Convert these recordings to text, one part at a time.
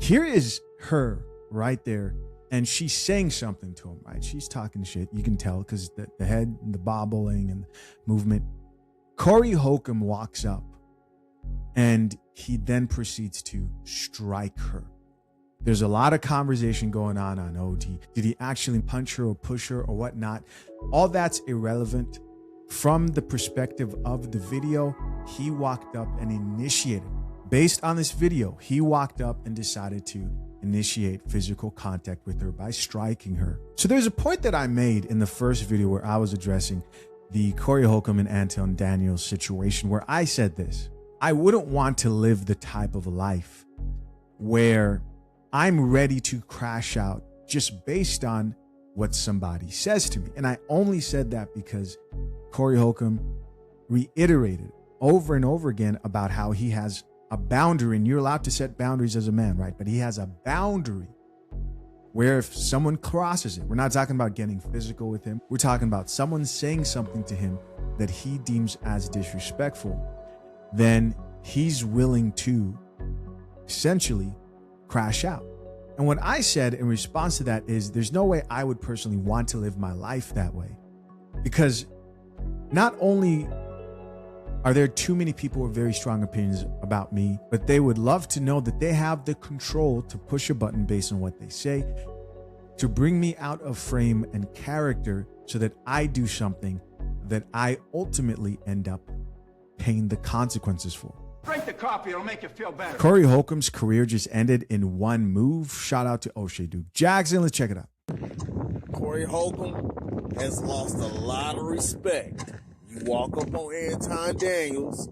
Here is her right there. And she's saying something to him, right? She's talking shit. You can tell because the head and the bobbling and movement. Corey Holcomb walks up and he then proceeds to strike her. There's a lot of conversation going on OT. Did he actually punch her or push her or whatnot? All that's irrelevant. From the perspective of the video, he walked up and initiated. Based on this video, he walked up and decided to initiate physical contact with her by striking her. So there's a point that I made in the first video where I was addressing the Corey Holcomb and Anton Daniels situation, where I said this: I wouldn't want to live the type of life where I'm ready to crash out just based on what somebody says to me. And I only said that because Corey Holcomb reiterated over and over again about how he has a boundary, and you're allowed to set boundaries as a man, right? But he has a boundary where if someone crosses it, we're not talking about getting physical with him. We're talking about someone saying something to him that he deems as disrespectful, then he's willing to essentially crash out. And what I said in response to that is there's no way I would personally want to live my life that way, because not only are there too many people with very strong opinions about me, but they would love to know that they have the control to push a button based on what they say, to bring me out of frame and character so that I do something that I ultimately end up paying the consequences for. Drink the coffee, it'll make you feel better. Corey Holcomb's career just ended in one move. Shout out to O'Shea Duke Jackson. Let's check it out. Corey Holcomb has lost a lot of respect. You walk up on Anton Daniels,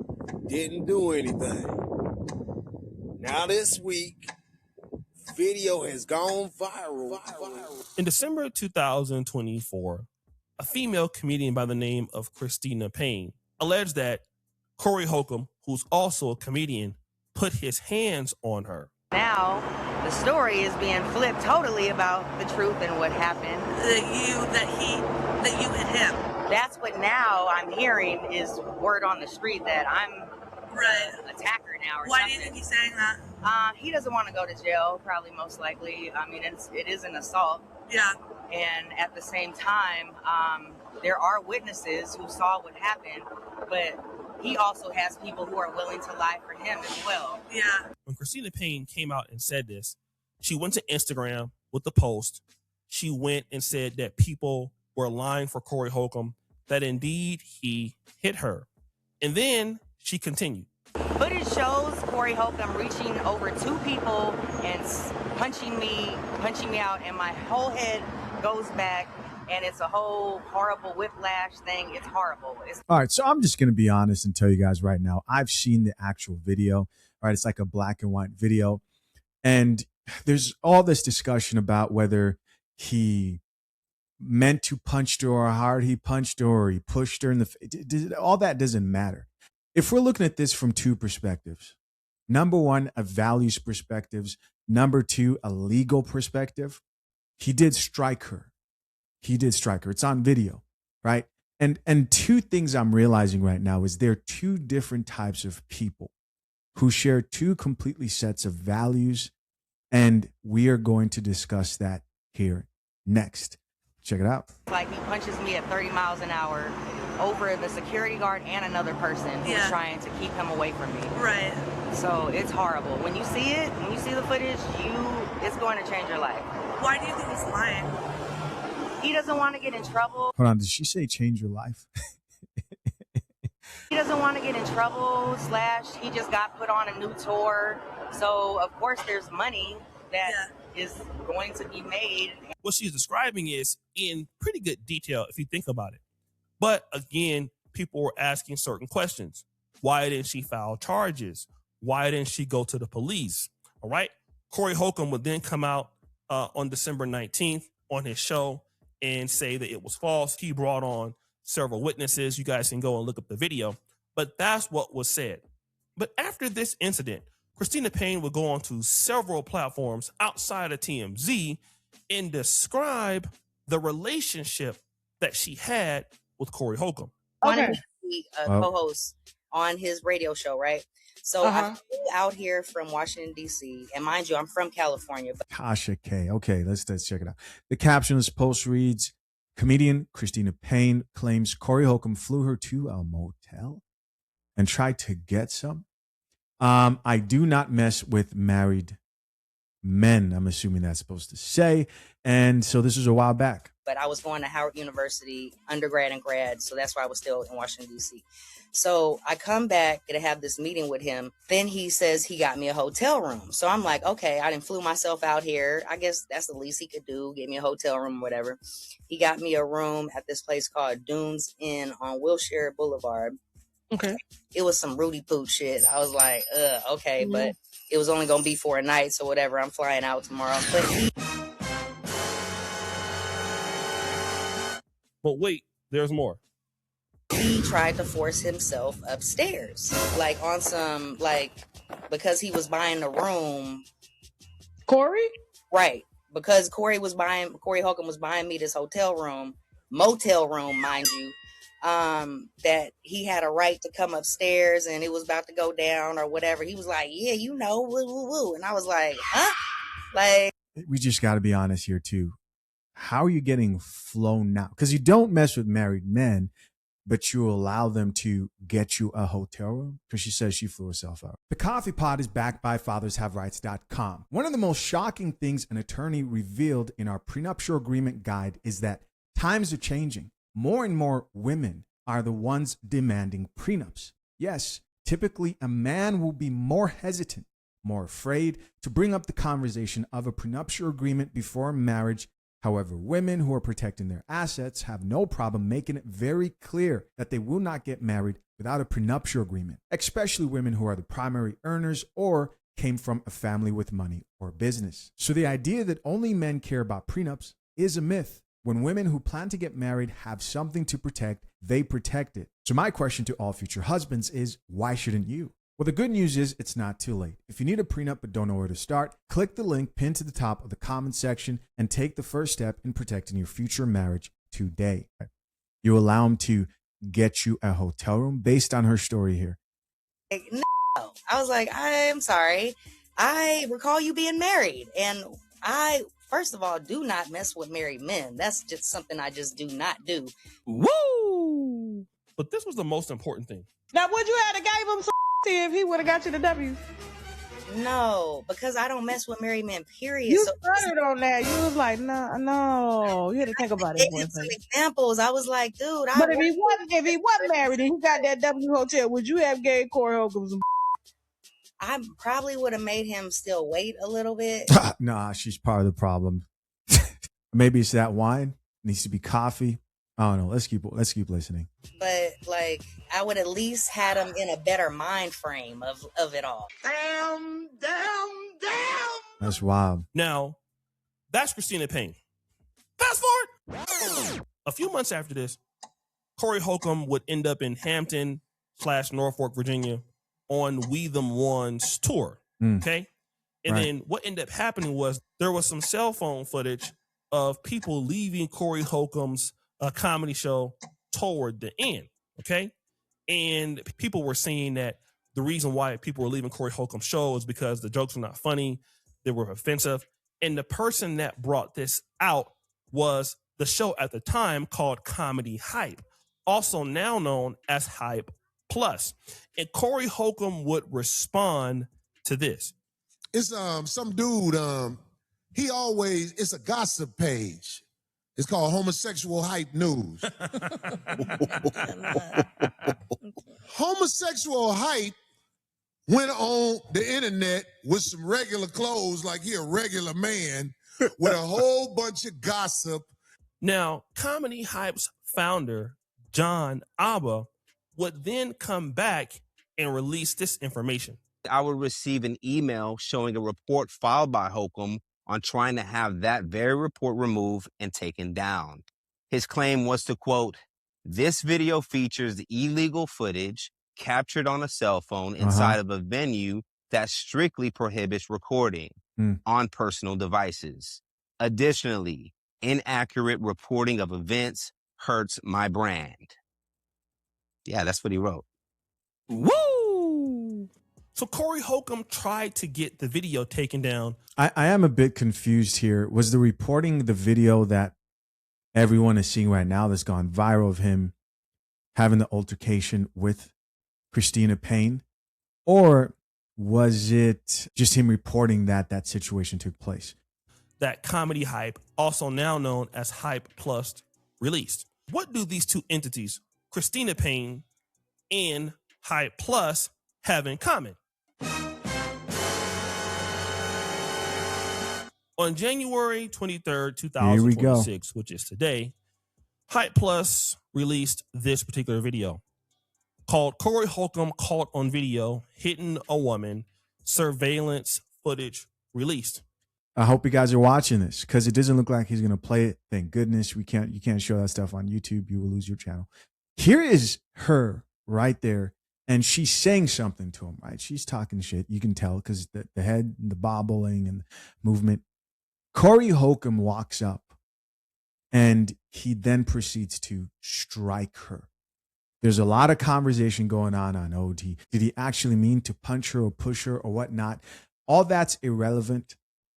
didn't do anything. Now this week, video has gone viral. In December 2024, a female comedian by the name of Christina Payne alleged that Corey Holcomb, who's also a comedian, put his hands on her. Now, the story is being flipped totally about the truth and what happened. That you hit him. That's what now I'm hearing is word on the street that I'm an attacker now or something. Why do you think he's saying that? He doesn't want to go to jail, probably most likely. I mean, it is an assault. Yeah. And at the same time, there are witnesses who saw what happened, but he also has people who are willing to lie for him as well. Yeah. When Christina Payne came out and said this, she went to Instagram with the post. She went and said that people were lying for Corey Holcomb, that indeed he hit her. And then she continued. Footage shows Corey Holcomb reaching over two people and punching me out, and my whole head goes back, and it's a whole horrible whiplash thing. It's horrible. All right, so I'm just going to be honest and tell you guys right now, I've seen the actual video, right? It's like a black and white video. And there's all this discussion about whether he meant to punch her or how hard he punched her or he pushed her in the face. All that doesn't matter. If we're looking at this from two perspectives, number one, a values perspectives, number two, a legal perspective, he did strike her. He did strike her. It's on video, right? And two things I'm realizing right now is there are two different types of people who share two completely sets of values, and we are going to discuss that here next. Check it out. Like he punches me at 30 miles an hour over the security guard and another person who's trying to keep him away from me. Right. So it's horrible. When you see it, when you see the footage, it's going to change your life. Why do you think he's lying? He doesn't want to get in trouble. Hold on, did she say change your life? He doesn't want to get in trouble, / he just got put on a new tour. So, of course, there's money that is going to be made. What she's describing is in pretty good detail if you think about it. But again, people were asking certain questions. Why didn't she file charges? Why didn't she go to the police? All right. Corey Holcomb would then come out on December 19th on his show and say that it was false. He brought on several witnesses. You guys can go and look up the video. But that's what was said. But after this incident, Christina Payne would go on to several platforms outside of TMZ and describe the relationship that she had with Corey Holcomb. I wanted to be a co-host on his radio show, right? So I flew out here from Washington, D.C. And mind you, I'm from California. But Kasha K. Okay, let's check it out. The caption of this post reads, comedian Christina Payne claims Corey Holcomb flew her to a motel and tried to get some. I do not mess with married men, I'm assuming that's supposed to say. And so this was a while back. But I was going to Howard University, undergrad and grad, so that's why I was still in Washington, D.C. So I come back to have this meeting with him. Then he says he got me a hotel room. So I'm like, okay, I didn't flew myself out here. I guess that's the least he could do, get me a hotel room, whatever. He got me a room at this place called Dunes Inn on Wilshire Boulevard. Okay. It was some Rudy Poot shit. I was like, okay, but it was only going to be for a night, so whatever. I'm flying out tomorrow. But wait, there's more. He tried to force himself upstairs, like on some, like, because he was buying the room. Corey? Right. Because Corey Holcomb was buying me this hotel room, motel room, mind you, that he had a right to come upstairs and it was about to go down or whatever. He was like, yeah, you know, woo, woo, woo. And I was like, huh? Like, we just got to be honest here too. How are you getting flown now? Because you don't mess with married men, but you allow them to get you a hotel room? Because she says she flew herself out. The Coffee Pod is backed by FathersHaveRights.com. One of the most shocking things an attorney revealed in our prenuptial agreement guide is that times are changing. More and more women are the ones demanding prenups. Yes, typically a man will be more hesitant, more afraid to bring up the conversation of a prenuptial agreement before marriage. However, women who are protecting their assets have no problem making it very clear that they will not get married without a prenuptial agreement, especially women who are the primary earners or came from a family with money or business. So the idea that only men care about prenups is a myth. When women who plan to get married have something to protect, they protect it. So my question to all future husbands is, why shouldn't you? Well, the good news is it's not too late. If you need a prenup but don't know where to start, click the link pinned to the top of the comment section and take the first step in protecting your future marriage today. You allow him to get you a hotel room based on her story here. no. I was like, I'm sorry. I recall you being married. And I, first of all, do not mess with married men. That's just something I just do not do. Woo! But this was the most important thing. Now, would you have gave him some if he would have got you the W? No, because I don't mess with married men, period. You so started on that. You was like, no. You had to think about it. Some examples. I was like, dude. But if he wasn't married and he got that W hotel, would you have gave Corey Holcomb some? I probably would have made him still wait a little bit. Nah, she's part of the problem. Maybe it's that wine. It needs to be coffee. I don't know. Let's keep listening. But like, I would at least had him in a better mind frame of it all. Damn. That's wild. Now, that's Christina Payne. Fast forward. A few months after this, Corey Holcomb would end up in Hampton/Norfolk, Virginia on We Them Ones tour. Okay. And then what ended up happening was there was some cell phone footage of people leaving Corey Holcomb's comedy show toward the end. Okay. And people were saying that the reason why people were leaving Corey Holcomb's show is because the jokes were not funny. They were offensive. And the person that brought this out was the show at the time called Comedy Hype, also now known as Hype Plus. And Corey Holcomb would respond to this. It's some dude, it's a gossip page. It's called Homosexual Hype News. Homosexual Hype went on the internet with some regular clothes, like he a regular man, with a whole bunch of gossip. Now, Comedy Hype's founder, John Abba, would then come back and release this information. I would receive an email showing a report filed by Holcomb on trying to have that very report removed and taken down. His claim was to, quote, "This video features the illegal footage captured on a cell phone inside of a venue that strictly prohibits recording on personal devices. Additionally, inaccurate reporting of events hurts my brand." Yeah, that's what he wrote. Woo! So Corey Holcomb tried to get the video taken down. I am a bit confused here. Was the reporting the video that everyone is seeing right now that's gone viral of him having the altercation with Christina Payne? Or was it just him reporting that that situation took place? That Comedy Hype, also now known as Hype Plus, released. What do these two entities, Christina Payne and Hype Plus, have in common? On January 23rd, 2026, which is today, Hype Plus released this particular video called Corey Holcomb Caught on Video Hitting a Woman, Surveillance Footage Released. I hope you guys are watching this because it doesn't look like he's going to play it. Thank goodness you can't show that stuff on YouTube. You will lose your channel. Here is her right there. And she's saying something to him, right? She's talking shit. You can tell because the head and the bobbling and the movement. Corey Holcomb walks up and he then proceeds to strike her. There's a lot of conversation going on, oh, did he actually mean to punch her or push her or whatnot? All that's irrelevant.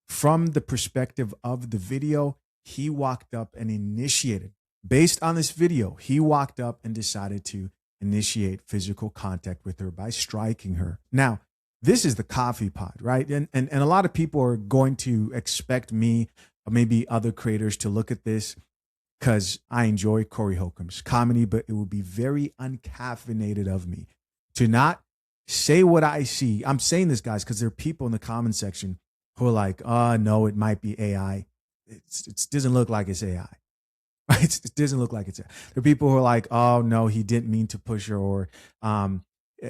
From the perspective of the video, he walked up and initiated. Based on this video, he walked up and decided to initiate physical contact with her by striking her. Now, this is the coffee pot, right? And a lot of people are going to expect me or maybe other creators to look at this because I enjoy Corey Holcomb's comedy, but it would be very uncaffeinated of me to not say what I see. I'm saying this, guys, because there are people in the comment section who are like, oh, no, it might be AI. It doesn't look like it's AI. Right? It doesn't look like it's AI. There are people who are like, oh, no, he didn't mean to push her or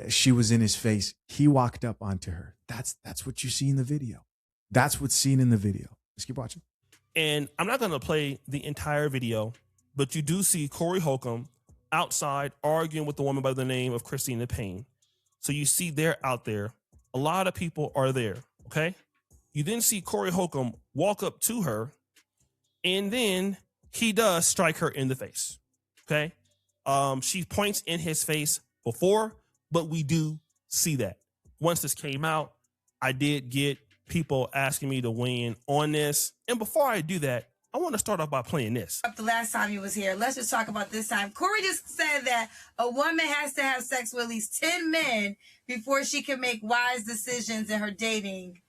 she was in his face. He walked up onto her. That's what you see in the video. That's what's seen in the video. Let's keep watching. And I'm not going to play the entire video, but you do see Corey Holcomb outside arguing with the woman by the name of Christina Payne. So you see they're out there. A lot of people are there, okay? You then see Corey Holcomb walk up to her, and then he does strike her in the face, okay? She points in his face before, but we do see that. Once this came out, I did get people asking me to weigh in on this. And before I do that, I want to start off by playing this. The last time he was here, let's just talk about this time. Corey just said that a woman has to have sex with at least 10 men before she can make wise decisions in her dating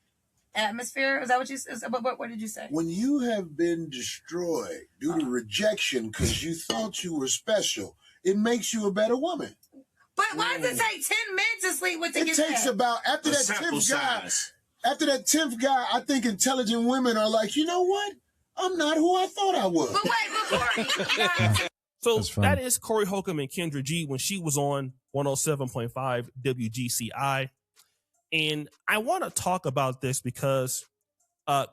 atmosphere. Is that what you said? What did you say? When you have been destroyed due to rejection because you thought you were special, it makes you a better woman. But why does it take 10 men to sleep with to It get takes that? about, after that 10th guy, after that 10th guy, I think intelligent women are like, you know what? I'm not who I thought I was. But wait, before So that is Corey Holcomb and Kendra G when she was on 107.5 WGCI. And I want to talk about this because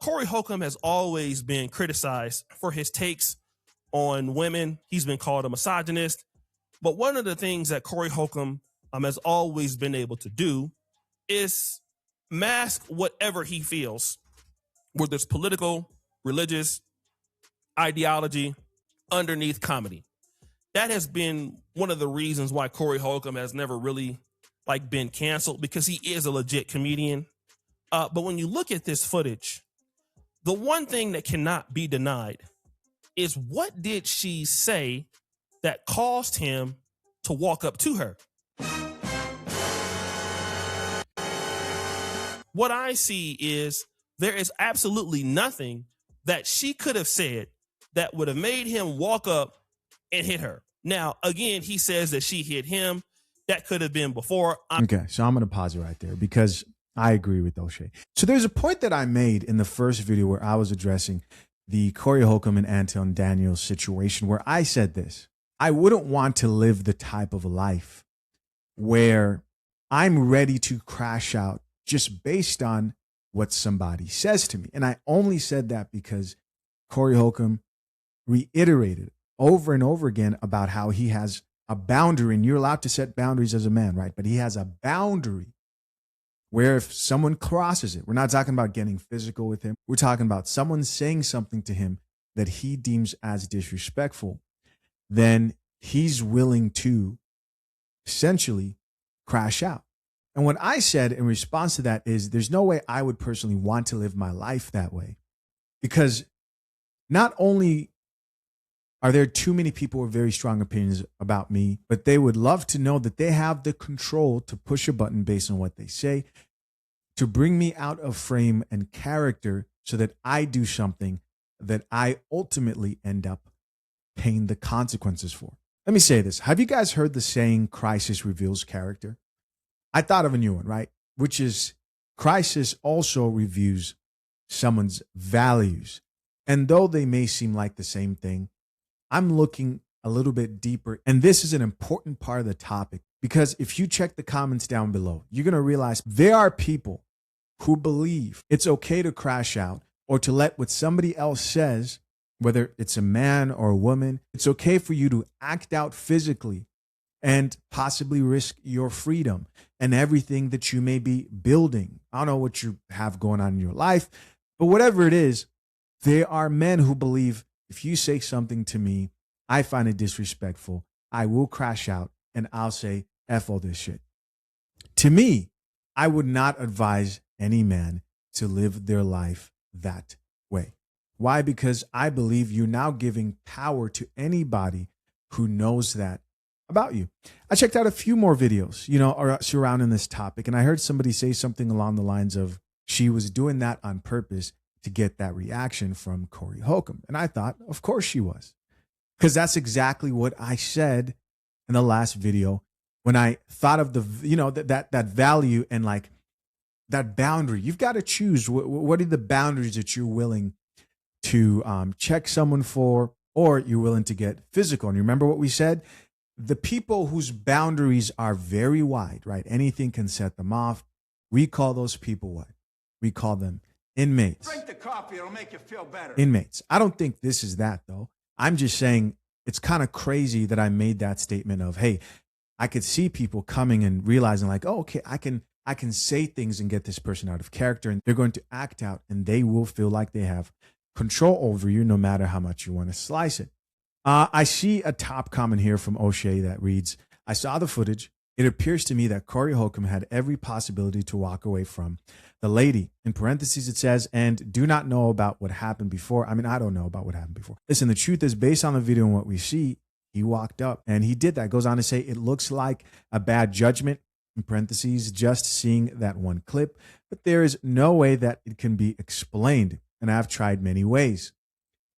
Corey Holcomb has always been criticized for his takes on women. He's been called a misogynist. But one of the things that Corey Holcomb has always been able to do is mask whatever he feels, whether it's political, religious, ideology, underneath comedy. That has been one of the reasons why Corey Holcomb has never really been canceled, because he is a legit comedian. But when you look at this footage, the one thing that cannot be denied is what did she say that caused him to walk up to her? What I see is there is absolutely nothing that she could have said that would have made him walk up and hit her. Now, again, he says that she hit him. That could have been before. Okay, so I'm going to pause it right there because I agree with O'Shea. So there's a point that I made in the first video where I was addressing the Corey Holcomb and Anton Daniels situation where I said this. I wouldn't want to live the type of life where I'm ready to crash out just based on what somebody says to me. And I only said that because Corey Holcomb reiterated over and over again about how he has a boundary, and you're allowed to set boundaries as a man, right? But he has a boundary where if someone crosses it, we're not talking about getting physical with him. We're talking about someone saying something to him that he deems as disrespectful, then he's willing to essentially crash out. And what I said in response to that is there's no way I would personally want to live my life that way, because not only are there too many people with very strong opinions about me, but they would love to know that they have the control to push a button based on what they say, to bring me out of frame and character so that I do something that I ultimately end up paying the consequences for. Let me say this. Have you guys heard the saying, crisis reveals character? I thought of a new one, right? Which is, crisis also reviews someone's values. And though they may seem like the same thing, I'm looking a little bit deeper. And this is an important part of the topic, because if you check the comments down below, you're going to realize there are people who believe it's okay to crash out or to let what somebody else says, whether it's a man or a woman, it's okay for you to act out physically and possibly risk your freedom and everything that you may be building. I don't know what you have going on in your life, but whatever it is, there are men who believe if you say something to me, I find it disrespectful, I will crash out and I'll say, F all this shit. To me, I would not advise any man to live their life that way. Why? Because I believe you're now giving power to anybody who knows that about you. I checked out a few more videos, surrounding this topic, and I heard somebody say something along the lines of she was doing that on purpose to get that reaction from Corey Holcomb. And I thought, of course she was, because that's exactly what I said in the last video when I thought of that value and like that boundary. You've got to choose what are the boundaries that you're willing to check someone for, or you're willing to get physical. And you remember what we said? The people whose boundaries are very wide, right? Anything can set them off. We call those people what? We call them inmates. Drink the coffee, it'll make you feel better. Inmates. I don't think this is that, though. I'm just saying it's kind of crazy that I made that statement of, hey, I could see people coming and realizing like, oh, okay, I can say things and get this person out of character, and they're going to act out, and they will feel like they have control over you no matter how much you want to slice it. I see a top comment here from O'Shea that reads, I saw the footage. It appears to me that Corey Holcomb had every possibility to walk away from the lady. In parentheses, it says, and do not know about what happened before. I mean, I don't know about what happened before. Listen, the truth is, based on the video and what we see, he walked up and he did that. Goes on to say, it looks like a bad judgment, in parentheses, just seeing that one clip, but there is no way that it can be explained. And I've tried many ways.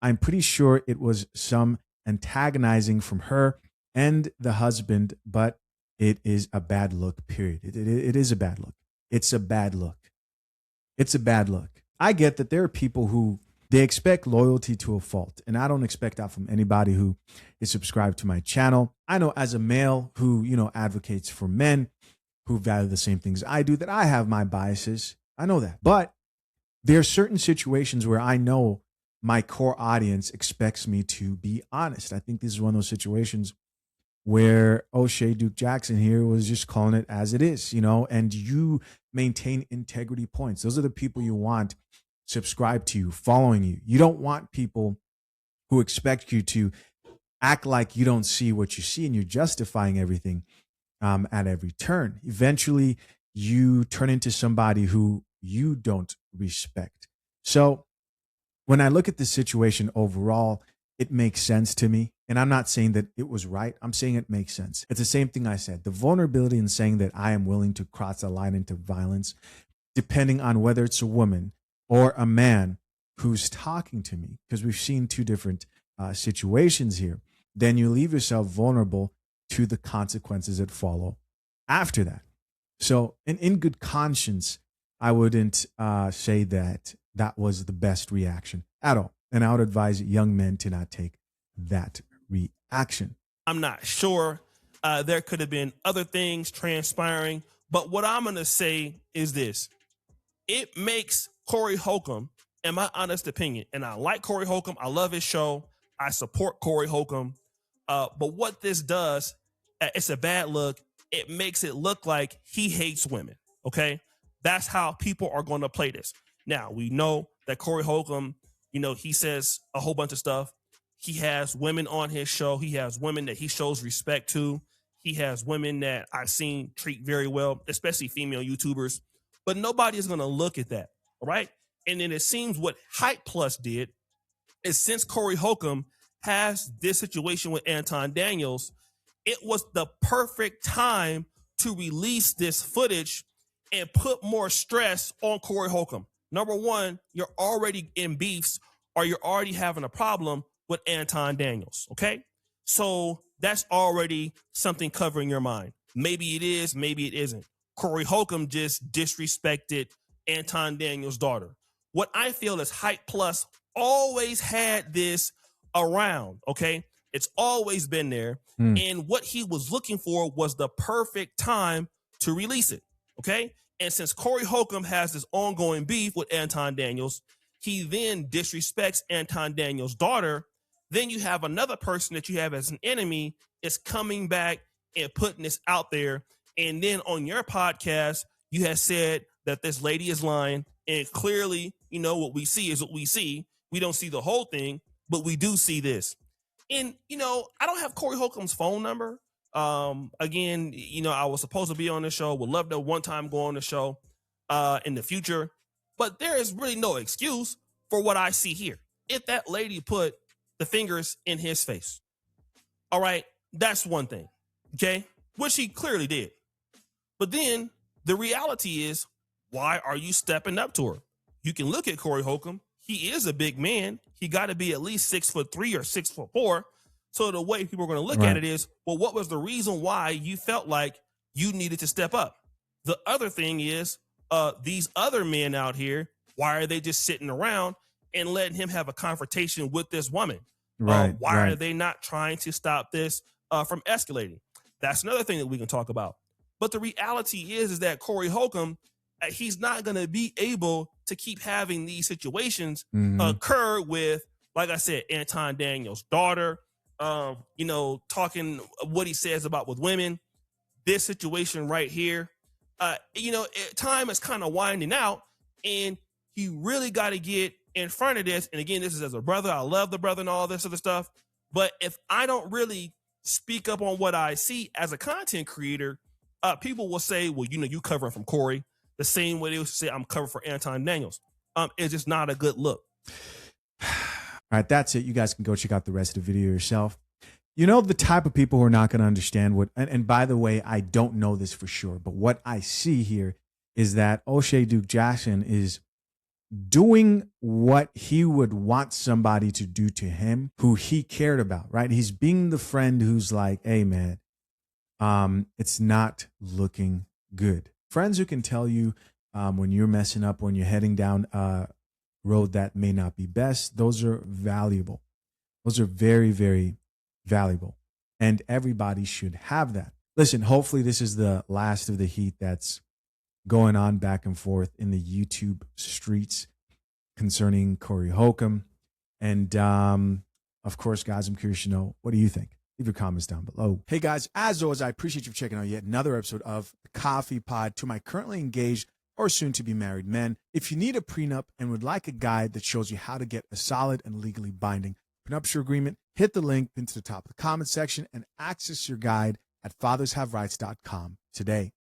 I'm pretty sure it was some antagonizing from her and the husband, but it is a bad look, period. It is a bad look. It's a bad look. It's a bad look. I get that there are people who they expect loyalty to a fault, and I don't expect that from anybody who is subscribed to my channel. I know as a male who, advocates for men who value the same things I do, that I have my biases. I know that. But there are certain situations where I know my core audience expects me to be honest. I think this is one of those situations where O'Shea Duke Jackson here was just calling it as it is, and you maintain integrity points. Those are the people you want subscribe to you, following you. You don't want people who expect you to act like you don't see what you see and you're justifying everything at every turn. Eventually, you turn into somebody who you don't respect. So when I look at the situation overall, it makes sense to me. And I'm not saying that it was right. I'm saying it makes sense. It's the same thing I said. The vulnerability in saying that I am willing to cross the line into violence, depending on whether it's a woman or a man who's talking to me, because we've seen two different situations here, then you leave yourself vulnerable to the consequences that follow after that. So in good conscience, I wouldn't say that that was the best reaction at all. And I would advise young men to not take that reaction. I'm not sure. There could have been other things transpiring. But what I'm going to say is this. It makes Corey Holcomb, in my honest opinion, and I like Corey Holcomb. I love his show. I support Corey Holcomb. But what this does, it's a bad look. It makes it look like he hates women. Okay? That's how people are going to play this. Now, we know that Corey Holcomb, he says a whole bunch of stuff. He has women on his show. He has women that he shows respect to. He has women that I've seen treat very well, especially female YouTubers, but nobody is going to look at that. All right. And then it seems what Hype Plus did is, since Corey Holcomb has this situation with Anton Daniels, it was the perfect time to release this footage and put more stress on Corey Holcomb. Number one, you're already in beefs, or you're already having a problem with Anton Daniels. Okay. So that's already something covering your mind. Maybe it is, maybe it isn't. Corey Holcomb just disrespected Anton Daniels' daughter. What I feel is Hype Plus always had this around, okay? It's always been there. And what he was looking for was the perfect time to release it, okay? And since Corey Holcomb has this ongoing beef with Anton Daniels, he then disrespects Anton Daniels' daughter. Then you have another person that you have as an enemy is coming back and putting this out there. And then on your podcast, you have said that this lady is lying. And clearly, you know, what we see is what we see. We don't see the whole thing, but we do see this. And, you know, I don't have Corey Holcomb's phone number. Again, you know, I was supposed to be on the show. Would love to one time go on the show in the future. But there is really no excuse for what I see here. If that lady put the fingers in his face, all right, that's one thing, okay, which he clearly did. But then the reality is, why are you stepping up to her? You can look at Corey Holcomb. He is a big man. He got to be at least 6'3" or 6'4". So the way people are going to look at it is, well, what was the reason why you felt like you needed to step up? The other thing is, these other men out here, why are they just sitting around and letting him have a confrontation with this woman? Why are they not trying to stop this from escalating? That's another thing that we can talk about. But the reality is that Corey Holcomb, he's not going to be able to keep having these situations occur with, like I said, Anton Daniels' daughter, you know, talking what he says about with women. This situation right here, you know, time is kind of winding out, and he really got to get in front of this. And again, this is as a brother. I love the brother and all this other stuff. But if I don't really speak up on what I see as a content creator, people will say, well, you know, you covering from Corey the same way they would say I'm covering for Anton Daniels. It's just not a good look. All right, that's it. You guys can go check out the rest of the video yourself. You know, the type of people who are not going to understand what, and by the way, I don't know this for sure, but what I see here is that O'Shea Duke Jackson is doing what he would want somebody to do to him who he cared about, right? He's being the friend who's like, hey, man, it's not looking good. Friends who can tell you when you're messing up, when you're heading down a road that may not be best, those are valuable. Those are very, very valuable. And everybody should have that. Listen, hopefully this is the last of the heat that's going on back and forth in the YouTube streets concerning Corey Holcomb. And of course, guys, I'm curious to know, what do you think? Leave your comments down below. Hey guys, as always, I appreciate you for checking out yet another episode of The Coffee Pod. To my currently engaged or soon to be married men, if you need a prenup and would like a guide that shows you how to get a solid and legally binding prenuptial agreement, hit the link into the top of the comment section and access your guide at fathershaverights.com today.